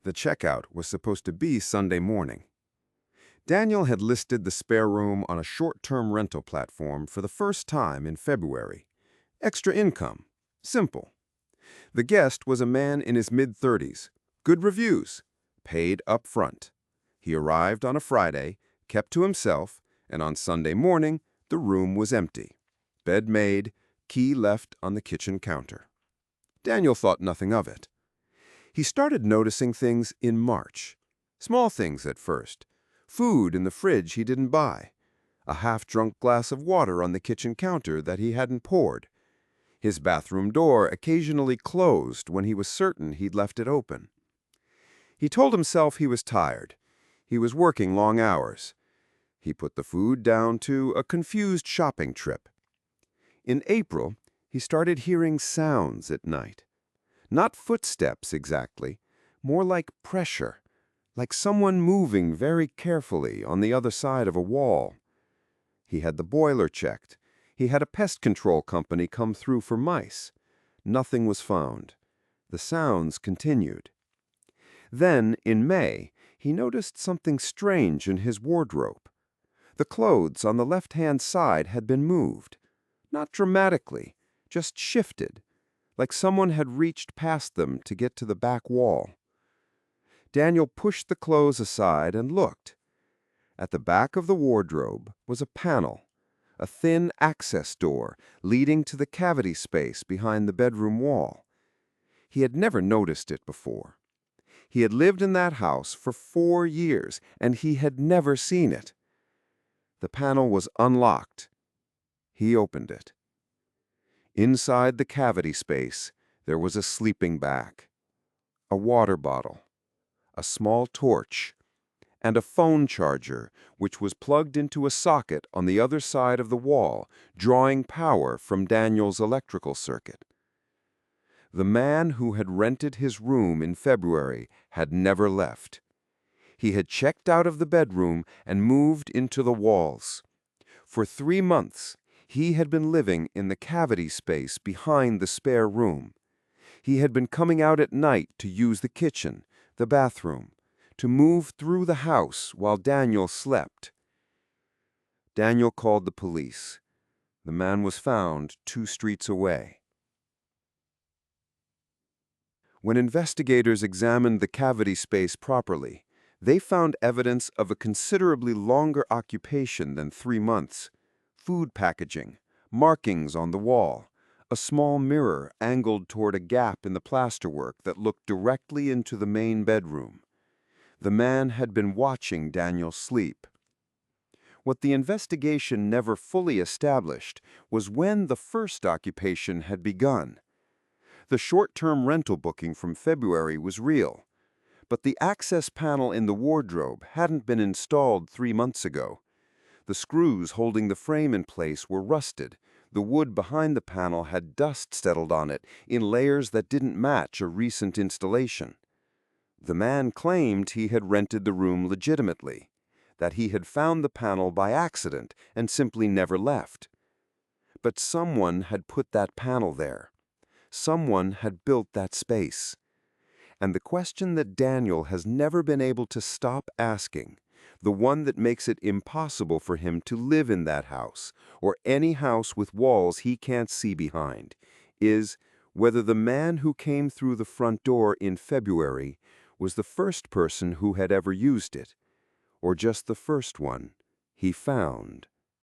The checkout was supposed to be Sunday morning. Daniel had listed the spare room on a short-term rental platform for the first time in February. Extra income. Simple. The guest was a man in his mid-30s. Good reviews. Paid up front. He arrived on a Friday, kept to himself, and on Sunday morning, the room was empty. Bed made, key left on the kitchen counter. Daniel thought nothing of it. He started noticing things in March. Small things at first. Food in the fridge he didn't buy. A half-drunk glass of water on the kitchen counter that he hadn't poured. His bathroom door occasionally closed when he was certain he'd left it open. He told himself he was tired. He was working long hours. He put the food down to a confused shopping trip. In April, he started hearing sounds at night. Not footsteps exactly, more like pressure, like someone moving very carefully on the other side of a wall. He had the boiler checked. He had a pest control company come through for mice. Nothing was found. The sounds continued. Then, in May, he noticed something strange in his wardrobe. The clothes on the left-hand side had been moved. Not dramatically, just shifted, like someone had reached past them to get to the back wall. Daniel pushed the clothes aside and looked. At the back of the wardrobe was a panel, a thin access door leading to the cavity space behind the bedroom wall. He had never noticed it before. He had lived in that house for 4 years, and he had never seen it. The panel was unlocked. He opened it. Inside the cavity space, there was a sleeping bag, a water bottle, a small torch, and a phone charger, which was plugged into a socket on the other side of the wall, drawing power from Daniel's electrical circuit. The man who had rented his room in February had never left. He had checked out of the bedroom and moved into the walls. For 3 months, he had been living in the cavity space behind the spare room. He had been coming out at night to use the kitchen, the bathroom, to move through the house while Daniel slept. Daniel called the police. The man was found 2 streets away. When investigators examined the cavity space properly, they found evidence of a considerably longer occupation than 3 months. Food packaging, markings on the wall, a small mirror angled toward a gap in the plasterwork that looked directly into the main bedroom. The man had been watching Daniel sleep. What the investigation never fully established was when the first occupation had begun. The short-term rental booking from February was real, but the access panel in the wardrobe hadn't been installed 3 months ago. The screws holding the frame in place were rusted. The wood behind the panel had dust settled on it in layers that didn't match a recent installation. The man claimed he had rented the room legitimately, that he had found the panel by accident and simply never left. But someone had put that panel there. Someone had built that space. And the question that Daniel has never been able to stop asking, the one that makes it impossible for him to live in that house, or any house with walls he can't see behind, is whether the man who came through the front door in February was the first person who had ever used it, or just the first one he found.